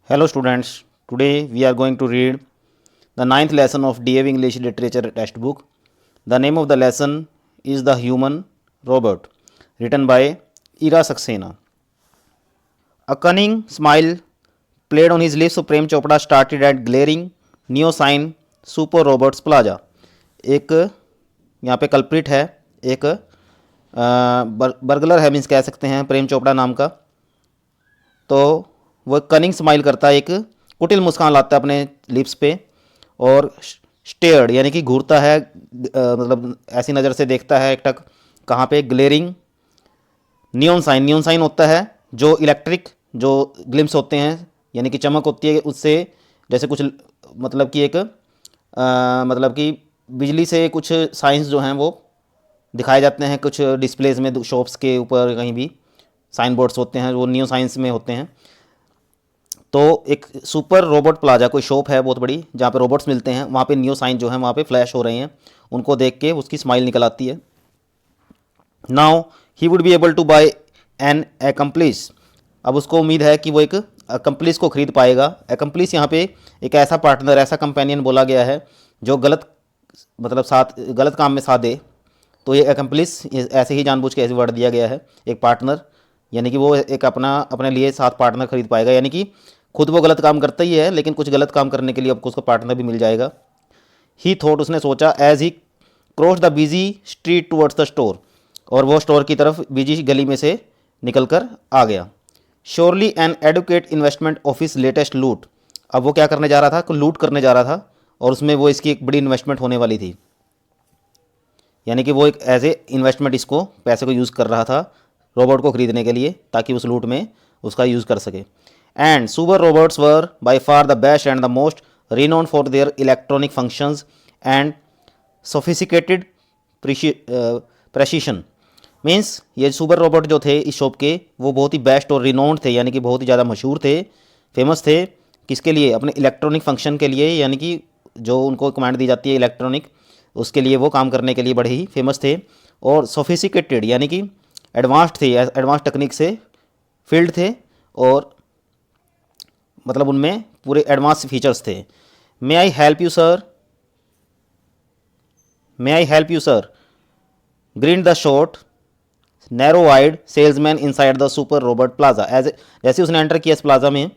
Hello students, today we are going to read the ninth lesson of DAV English Literature textbook. The name of the lesson is The Human Robot, written by Ira Saxena. A cunning smile played on his lips so Prem Chopra started at glaring neo sign Super Robots Plaza. एक यहाँ पे culprit है, एक burglar है, means कह सकते हैं प्रेम चोपड़ा नाम का। तो वो कनिंग स्माइल करता है, एक कुटिल मुस्कान लाता है अपने लिप्स पे और स्टेयर्ड यानी कि घूरता है, मतलब ऐसी नज़र से देखता है एकटक कहाँ पे, ग्लेरिंग नियॉन साइन होता है जो इलेक्ट्रिक जो ग्लिम्स होते हैं यानी कि चमक होती है उससे, जैसे कुछ मतलब कि एक मतलब कि बिजली से कुछ साइंस जो हैं वो दिखाए जाते हैं कुछ डिस्प्लेज में, शॉप्स के ऊपर कहीं भी साइन बोर्ड्स होते हैं वो नियो साइंस में होते हैं। तो एक सुपर रोबोट प्लाजा कोई शॉप है बहुत बड़ी जहाँ पे रोबोट्स मिलते हैं, वहाँ पे नियो साइन जो है वहाँ पे फ्लैश हो रहे हैं, उनको देख के उसकी स्माइल निकल आती है। Now he would be able to buy an accomplice, अब उसको उम्मीद है कि वो एक एकम्प्लिस को खरीद पाएगा। एकम्प्लिस यहाँ पे एक ऐसा पार्टनर, ऐसा कंपेनियन बोला गया है जो गलत मतलब साथ गलत काम में साथ दे। तो ये एकम्प्लिस ऐसे ही जानबूझ के ऐसे वर्ड दिया गया है, एक पार्टनर यानी कि वो एक अपने लिए साथ पार्टनर खरीद पाएगा, यानी कि खुद वो गलत काम करता ही है लेकिन कुछ गलत काम करने के लिए आपको उसका पार्टनर भी मिल जाएगा। ही थॉट, उसने सोचा, as he cross the busy street towards the store, और वो स्टोर की तरफ बिजी गली में से निकल कर आ गया। Surely an educate investment office latest loot, अब वो क्या करने जा रहा था, लूट करने जा रहा था और उसमें वो इसकी एक बड़ी इन्वेस्टमेंट होने वाली थी, यानी कि वो एक एज ए इन्वेस्टमेंट इसको पैसे को यूज़ कर रहा था रोबोट को खरीदने के लिए ताकि उस लूट में उसका यूज़ कर सके। And super robots were by far the best and the most renowned for their electronic functions and sophisticated precision. Means ये सुपर रोबोट जो थे इस शॉप के वो बहुत ही बेस्ट और रिनोन्ड थे, यानी कि बहुत ही ज़्यादा मशहूर थे, फेमस थे। किसके लिए? अपने इलेक्ट्रॉनिक फंक्शन के लिए, यानी कि जो उनको कमांड दी जाती है इलेक्ट्रॉनिक, उसके लिए वो काम करने के लिए बड़े ही फेमस थे। और सोफिस्टिकेटेड यानी कि एडवांस्ड थे, एडवांस टेक्निक से फील्ड थे और मतलब उनमें पूरे एडवांस फीचर्स थे। May I help you sir, may I help you sir, green the short narrow wide salesman inside the super robot plaza. As जैसे उसने एंटर किया इस प्लाजा में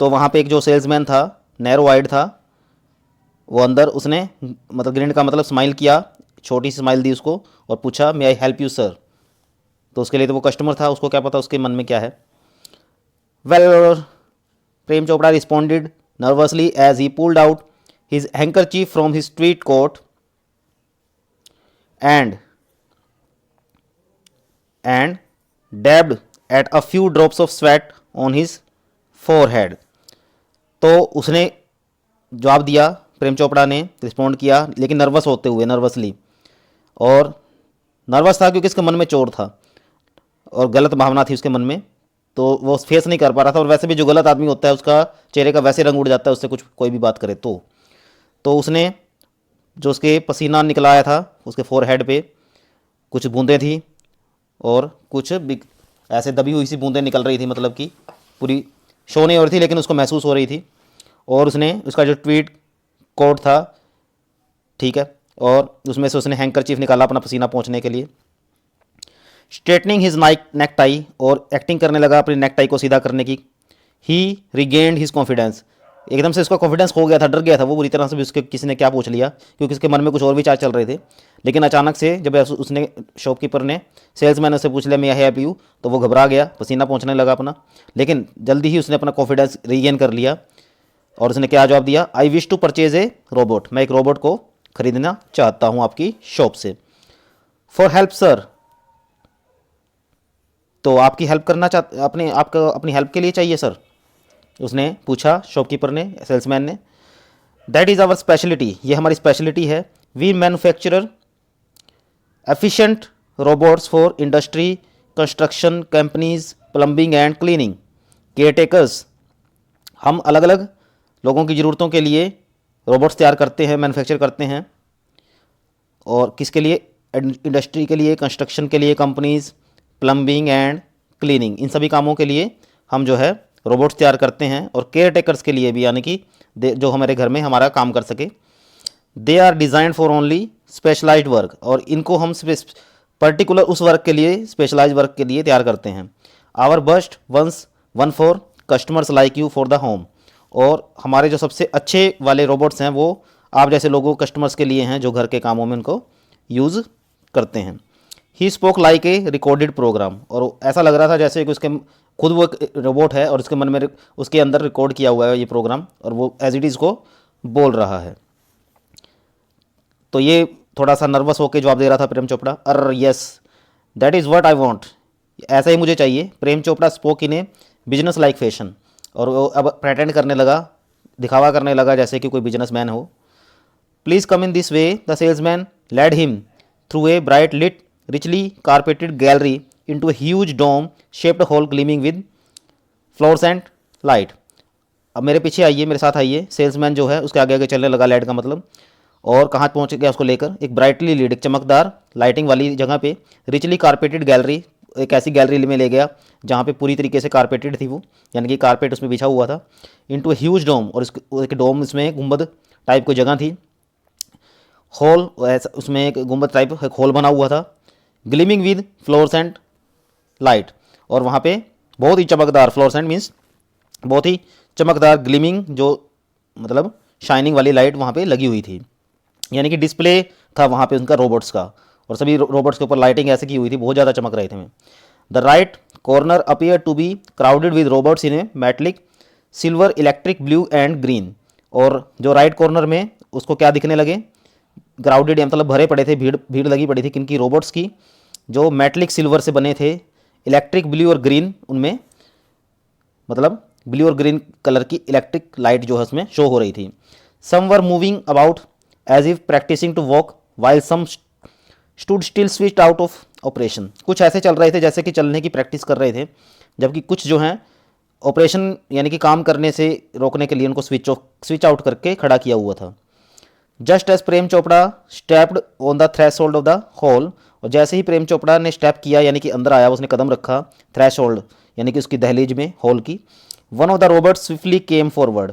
तो वहाँ पे एक जो सेल्समैन था, नैरो वाइड था, वो अंदर उसने मतलब ग्रीन का मतलब स्माइल किया, छोटी सी स्माइल दी उसको और पूछा मे आई हेल्प यू सर। तो उसके लिए तो वो कस्टमर था, उसको क्या पता उसके मन में क्या है। Well, Prem Chopra responded nervously as he pulled out his handkerchief from his street coat and dabbed at a few drops of sweat on his forehead। तो उसने जवाब दिया, प्रेम चोपड़ा ने रिस्पॉन्ड किया लेकिन नर्वस होते हुए, नर्वसली, और नर्वस था क्योंकि इसके मन में चोट था और गलत भावना थी उसके मन में, तो वो फेस नहीं कर पा रहा था। और वैसे भी जो गलत आदमी होता है उसका चेहरे का वैसे रंग उड़ जाता है उससे कुछ कोई भी बात करे तो उसने जो उसके पसीना निकला आया था उसके फोरहेड पे कुछ बूंदें थी और कुछ ऐसे दबी हुई सी बूंदें निकल रही थी, मतलब कि पूरी शो नहीं हो रही थी लेकिन उसको महसूस हो रही थी। और उसने उसका जो ट्वीट कोट था, ठीक है, और उसमें से उसने हैंकरचीफ निकाला अपना पसीना पोंछने के लिए। स्ट्रेटनिंग हिज नेक टाई, और एक्टिंग करने लगा अपनी नेक टाई को सीधा करने की। ही रिगेन्ड हिज कॉन्फिडेंस, एकदम से उसका कॉन्फिडेंस खो गया था, डर गया था वो बुरी तरह से भी, उसके किसी ने क्या पूछ लिया, क्योंकि उसके मन में कुछ और विचार चल रहे थे। लेकिन अचानक से जब उसने शॉपकीपर ने सेल्समैन से पूछ लिया मैं हेल्प यू, तो वो घबरा गया, पसीना पहुंचने लगा अपना, लेकिन जल्दी ही उसने अपना कॉन्फिडेंस रीगेन कर लिया और उसने क्या जवाब दिया, I wish to purchase a robot, मैं एक रोबोट को खरीदना चाहता हूँ आपकी शॉप से। फॉर हेल्प सर, तो आपकी हेल्प करना चाहते अपनी हेल्प के लिए चाहिए सर, उसने पूछा शॉपकीपर ने, सेल्समैन ने। दैट इज़ आवर स्पेशलिटी, ये हमारी स्पेशलिटी है। We manufacturer efficient robots for industry, construction companies, plumbing and cleaning, care takers, हम अलग अलग लोगों की ज़रूरतों के लिए रोबोट्स तैयार करते हैं, मैन्युफैक्चर करते हैं। और किसके लिए? इंडस्ट्री के लिए, कंस्ट्रक्शन के लिए, कंपनीज, प्लम्बिंग एंड क्लीनिंग, इन सभी कामों के लिए हम जो है रोबोट्स तैयार करते हैं, और केयर टेकर्स के लिए भी, यानी कि जो हमारे घर में हमारा काम कर सके। They are designed for only specialised work, और इनको हम पर्टिकुलर उस वर्क के लिए, स्पेशलाइज वर्क के लिए तैयार करते हैं। Our best one for customers like you for the home, और हमारे जो सबसे अच्छे वाले रोबोट्स हैं वो आप जैसे लोगों, कस्टमर्स के लिए हैं जो घर के कामों में उनको यूज़ करते हैं। He spoke like a recorded programme, और ऐसा लग रहा था जैसे कि उसके खुद वो एक रोबोट है और उसके मन में उसके अंदर रिकॉर्ड किया हुआ है ये प्रोग्राम, और वो एज इट इज़ को बोल रहा है। तो ये थोड़ा सा नर्वस होकर जवाब दे रहा था Prem Chopra, yes that is what I want, ऐसा ही मुझे चाहिए। Prem Chopra spoke in a business like fashion, और वो अब प्रेटेंड करने लगा, दिखावा करने लगा जैसे कि कोई बिजनेसमैन हो। Please come in this way, the salesman led him through a bright lit richly carpeted gallery into a huge dome shaped hall gleaming with fluorescent light। अब मेरे पीछे आइए, मेरे साथ आइए। सेल्समैन जो है उसके आगे आगे चलने लगा, लाइट का मतलब, और कहाँ पहुँच गया उसको लेकर, एक ब्राइटली लीड, एक चमकदार लाइटिंग वाली जगह पे, रिचली कारपेटेड गैलरी, एक ऐसी गैलरी में ले गया जहाँ पे पूरी तरीके से कारपेटेड थी वो, यानी कि कारपेट उसमें बिछा हुआ था। इनटू ह्यूज डोम, और एक डोम, इसमें गुंबद टाइप की जगह थी। हॉल, उसमें एक गुंबद टाइप एक हॉल बना हुआ था। ग्लिमिंग विद फ्लोरसेंट लाइट, और वहाँ पे बहुत ही चमकदार, फ्लोरसेंट मीन्स बहुत ही चमकदार, ग्लिमिंग जो मतलब शाइनिंग वाली लाइट वहाँ पे लगी हुई थी, यानी कि डिस्प्ले था वहाँ पे उनका रोबोट्स का, और सभी रोबोट्स के ऊपर लाइटिंग ऐसे की हुई थी, बहुत ज़्यादा चमक रहे थे। The right corner appear to be crowded with robots in a metallic silver electric blue and green, और जो राइट कॉर्नर में उसको क्या दिखने लगे, क्राउडेड मतलब भरे पड़े थे, भीड़ भीड़ लगी पड़ी थी किनकी, रोबोट्स की, जो मेटलिक सिल्वर से बने थे, इलेक्ट्रिक ब्लू और ग्रीन, उनमें मतलब ब्लू और ग्रीन कलर की इलेक्ट्रिक लाइट जो है उसमें शो हो रही थी। Some were moving about as if practicing to walk while some stood still switch out of operation, कुछ ऐसे चल रहे थे जैसे कि चलने की प्रैक्टिस कर रहे थे, जबकि कुछ जो हैं ऑपरेशन यानी कि काम करने से रोकने के लिए उनको स्विच आउट करके खड़ा किया हुआ था। Just as Prem Chopra stepped on the threshold of the hall, और जैसे ही प्रेम चोपड़ा ने स्टेप किया यानी कि अंदर आया, उसने कदम रखा थ्रेशोल्ड यानी कि उसकी दहलीज में, हॉल की, one of the robot swiftly came forward,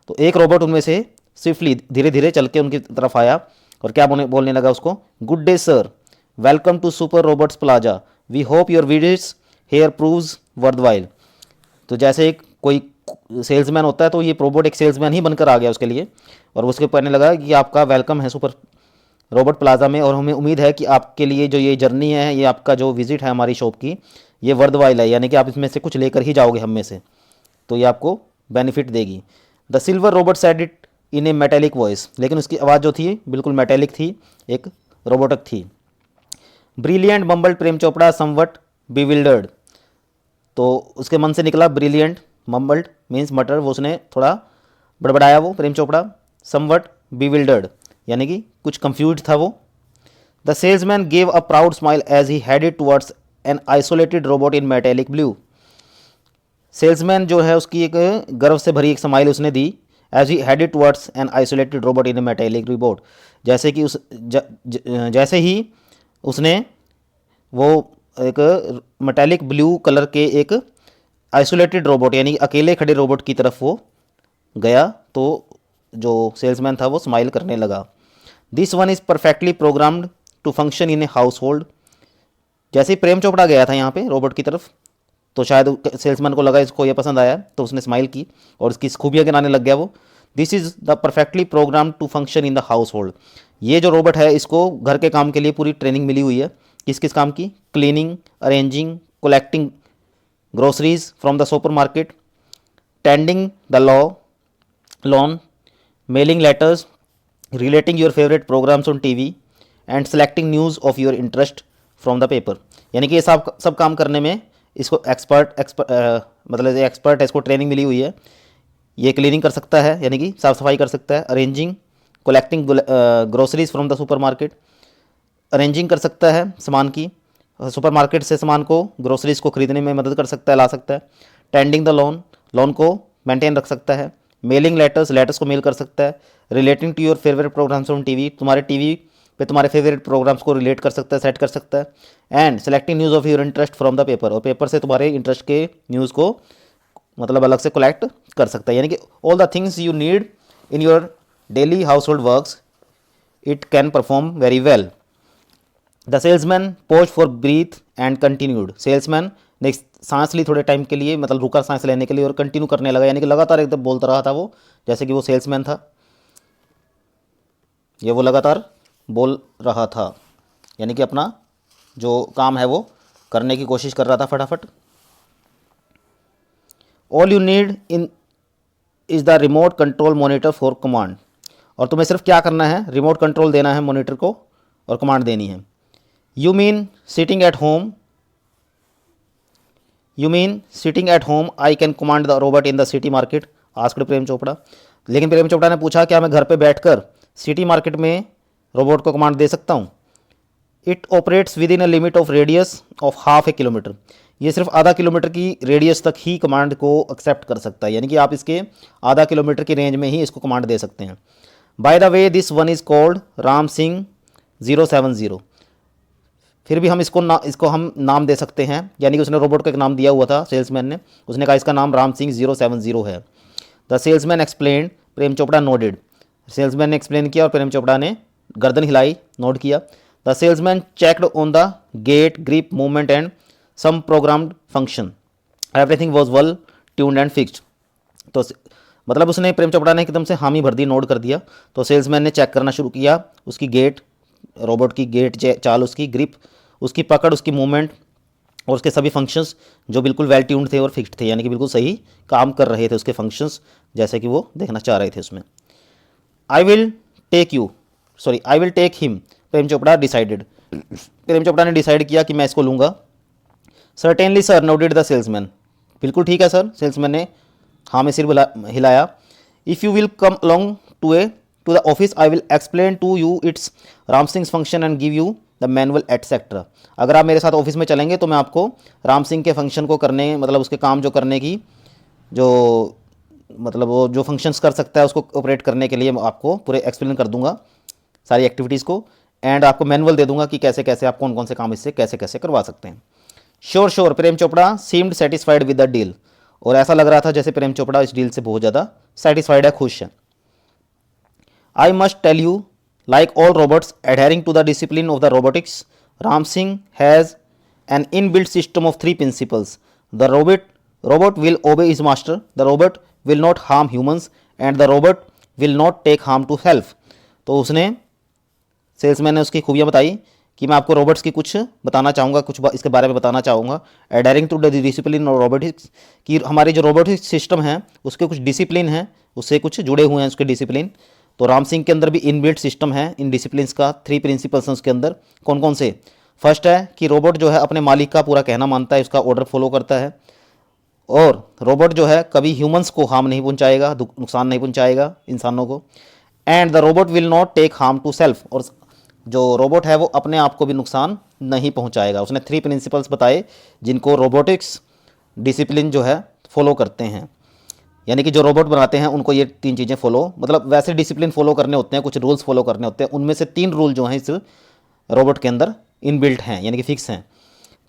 तो एक रोबोट उनमें से स्विफ्टली धीरे धीरे चल के उनकी तरफ आया, और क्या बोलने लगा उसको, good day sir, welcome to super robots plaza, we hope your visits here proves worthwhile. तो जैसे एक कोई सेल्समैन होता है तो ये रोबोट एक सेल्समैन ही बनकर आ गया उसके लिए, और उसके कहने लगा कि आपका वेलकम है सुपर रोबोट प्लाजा में, और हमें उम्मीद है कि आपके लिए जो ये जर्नी है, ये आपका जो विजिट है हमारी शॉप की, ये वर्थवाइल है, यानी कि आप इसमें से कुछ लेकर ही जाओगे हम में से, तो ये आपको बेनिफिट देगी। The silver robot said it in a metallic voice, लेकिन उसकी आवाज़ जो थी बिल्कुल मेटेलिक थी, एक रोबोटिक थी। Brilliant बम्बल्ड Prem Chopra somewhat bewildered, तो उसके मन से निकला ब्रिलियंट, मम्बल्ड मीन्स मटर, वो उसने थोड़ा बड़बड़ाया वो प्रेम चोपड़ा, समवट बिविल्डर्ड यानी कि कुछ कंफ्यूज था वो। The salesman gave a proud smile as he headed towards an isolated robot in metallic blue, salesman जो है उसकी एक गर्व से भरी एक स्माइल उसने दी, as he headed towards an isolated robot in a metallic robot, जैसे कि जैसे ही उसने वो एक मेटेलिक ब्लू कलर के एक आइसोलेटेड रोबोट यानी अकेले खड़े रोबोट की तरफ वो गया, तो जो सेल्समैन था वो स्माइल करने लगा। This one is perfectly programmed to function in a household, जैसे ही प्रेम चोपड़ा गया था यहाँ पे रोबोट की तरफ, तो शायद सेल्समैन को लगा इसको ये पसंद आया, तो उसने स्माइल की और इसकी खूबियाँ गिनाने लग गया वो। This is the perfectly programme to function in the household, ये जो रोबोट है इसको घर के काम के लिए पूरी ट्रेनिंग मिली हुई है, किस किस काम की, cleaning, arranging, collecting groceries from the supermarket, tending the lawn, mailing letters, relating your favourite programmes on TV and selecting news of your interest from the paper, यानी कि ये सब काम करने में इसको मतलब एक्सपर्ट है, इसको ट्रेनिंग मिली हुई है। ये क्लीनिंग कर सकता है यानी कि साफ़ सफाई कर सकता है, arranging collecting groceries from the super market, arranging कर सकता है सामान की, सुपर मार्केट से सामान को, ग्रोसरीज को खरीदने में मदद कर सकता है, ला सकता है। टेंडिंग द लॉन को मेंटेन रख सकता है। मेलिंग लेटर्स को मेल कर सकता है। Relating to your favourite programmes on TV, तुम्हारे टीवी पे तुम्हारे फेवरेट प्रोग्राम्स को रिलेट कर सकता है, सेट कर सकता है। And selecting news of your interest from the paper, और पेपर से तुम्हारे इंटरेस्ट के न्यूज़ को मतलब अलग से कलेक्ट कर सकता है, यानी कि all the things you need in your daily household works it can perform very well. The salesman pause for breath and continued. Salesman ने सांस ली थोड़े टाइम के लिए, मतलब रुका सांस लेने के लिए और कंटिन्यू करने लगा, यानी कि लगातार एकदम बोलता रहा था वो, जैसे कि वो सेल्समैन था, ये वो लगातार बोल रहा था, यानी कि अपना जो काम है वो करने की कोशिश कर रहा था फटाफट। All you need in is the remote control monitor for command. और तुम्हें सिर्फ क्या करना है, रिमोट कंट्रोल देना है मॉनिटर को और कमांड देनी है। You mean sitting at home, you mean sitting at home I can command the robot in the city market, asked Prem Chopra. लेकिन प्रेम चोपड़ा ने पूछा क्या मैं घर पे बैठकर सिटी मार्केट में रोबोट को कमांड दे सकता हूँ। It operates with in a limit of radius of half A kilometre. ये सिर्फ आधा किलोमीटर की रेडियस तक ही कमांड को एक्सेप्ट कर सकता है, यानी कि आप इसके आधा किलोमीटर की रेंज में ही इसको कमांड दे सकते हैं। By the way this one is called Ram Singh 070। फिर भी हम इसको हम नाम दे सकते हैं, यानी कि उसने रोबोट को एक नाम दिया हुआ था सेल्समैन ने, उसने कहा इसका नाम राम सिंह 070 है। The salesman explain, Prem Chopra nodded. Salesman ने एक्सप्लेन किया और प्रेम चोपड़ा ने गर्दन हिलाई, नोट किया। The salesman checked on the gait grip movement and some programmed function, everything was well tuned and fixed. तो मतलब उसने, प्रेम चोपड़ा ने एकदम से हामी भर दी, नोट कर दिया। तो सेल्समैन ने चेक करना शुरू किया उसकी गेट, रोबोट की गेट चाल, उसकी ग्रिप, उसकी पकड़, उसकी मूवमेंट और उसके सभी फंक्शंस जो बिल्कुल वेल ट्यून्ड थे और फिक्स्ड थे, यानी कि बिल्कुल सही काम कर रहे थे उसके फंक्शंस, जैसे कि वो देखना चाह रहे थे उसमें। I will take him, Prem Chopra decided. Prem Chopra ने डिसाइड किया कि मैं इसको लूँगा। Certainly sir, noted the salesman. बिल्कुल ठीक है सर, सेल्समैन ने हाँ में सिर हिलाया। If you will come along to the office I will explain to you its Ram Singh function and give you the manual etcetera. अगर आप मेरे साथ ऑफिस में चलेंगे तो मैं आपको राम सिंह के फंक्शन को करने, मतलब उसके काम जो करने की, जो मतलब वो जो फंक्शंस कर सकता है उसको ऑपरेट करने के लिए आपको पूरे एक्सप्लेन कर दूंगा सारी एक्टिविटीज़ को, एंड आपको मैनुअल दे दूंगा कि कैसे कैसे आप कौन कौन से काम इससे कैसे कैसे करवा सकते हैं। Sure, Prem Chopra seemed satisfied with the deal. और ऐसा लग रहा था जैसे प्रेम चोपड़ा इस डील से बहुत ज़्यादा सेटिस्फाइड है, खुश है। I must tell you, like all robots adhering to the discipline of the robotics, Ram Singh has an inbuilt system of 3 principles. The robot will obey his master, the robot will not harm humans, and the robot will not take harm to self. तो उसने, salesman ने उसकी खूबियाँ बताई कि मैं आपको robots की कुछ बताना चाहूँगा, कुछ इसके बारे में बताना चाहूँगा। एडहेरिंग टू द डिसिप्लिन और रोबोटिक्स, कि हमारी जो रोबोटिक्स सिस्टम है उसके कुछ डिसिप्लिन है, उससे कुछ जुड़े हुए हैं उसके डिसिप्लिन। तो राम सिंह के अंदर भी इनबिल्ट सिस्टम है इन डिसिप्लिन का। 3 प्रिंसिपल्स हैं उसके अंदर। कौन कौन से? फर्स्ट है कि रोबोट जो है अपने मालिक का पूरा कहना मानता है, उसका ऑर्डर फॉलो करता है, और रोबोट जो है कभी ह्यूमंस को हार्म नहीं पहुंचाएगा, नुकसान नहीं पहुंचाएगा इंसानों को। And the robot will not take harm to self, और जो रोबोट है वो अपने आप को भी नुकसान नहीं पहुंचाएगा। उसने 3 प्रिंसिपल्स बताए जिनको रोबोटिक्स डिसिप्लिन जो है फॉलो करते हैं, यानी कि जो रोबोट बनाते हैं उनको ये 3 चीज़ें फॉलो, मतलब वैसे डिसिप्लिन फॉलो करने होते हैं, कुछ रूल्स फॉलो करने होते हैं, उनमें से 3 रूल जो हैं इस रोबोट के अंदर इनबिल्ट हैं, यानी कि फिक्स हैं।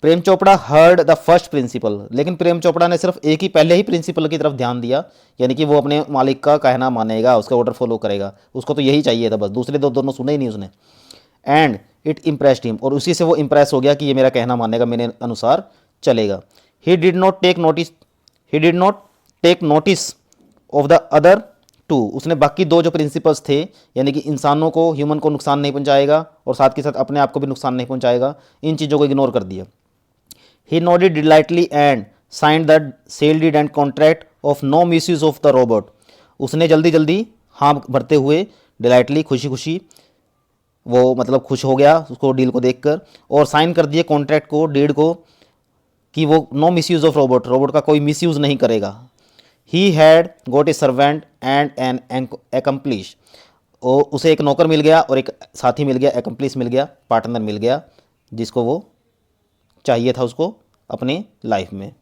Prem Chopra heard the first principle, लेकिन प्रेम चोपड़ा ने सिर्फ एक ही पहले ही प्रिंसिपल की तरफ ध्यान दिया, यानी कि वो अपने मालिक का कहना मानेगा, उसका ऑर्डर फॉलो करेगा, उसको तो यही चाहिए था बस, दूसरे दोनों सुने ही नहीं उसने। एंड इट इम्प्रेस्ड हिम, और उसी से वो इम्प्रेस हो गया कि ये मेरा कहना मानेगा, मेरे अनुसार चलेगा। He did not take notice of the other 2, उसने बाकी 2 जो प्रिंसिपल्स थे, यानी कि इंसानों को, ह्यूमन को नुकसान नहीं पहुंचाएगा और साथ के साथ अपने आप को भी नुकसान नहीं पहुंचाएगा, इन चीज़ों को इग्नोर कर दिया। He nodded delightedly and signed the sale deed and contract of no misuse of the robot, उसने जल्दी जल्दी हाँ भरते हुए, डिलाइटली खुशी खुशी, वो मतलब खुश हो गया उसको डील को देखकर, और साइन कर दिए कॉन्ट्रैक्ट को, डीड को, कि वो no misuse of robot, robot का कोई मिसयूज नहीं करेगा। He had got a servant and an accomplish, और उसे एक नौकर मिल गया और एक साथी मिल गया, एकम्प्लिश मिल गया, पार्टनर मिल गया, जिसको वो चाहिए था उसको अपनी लाइफ में।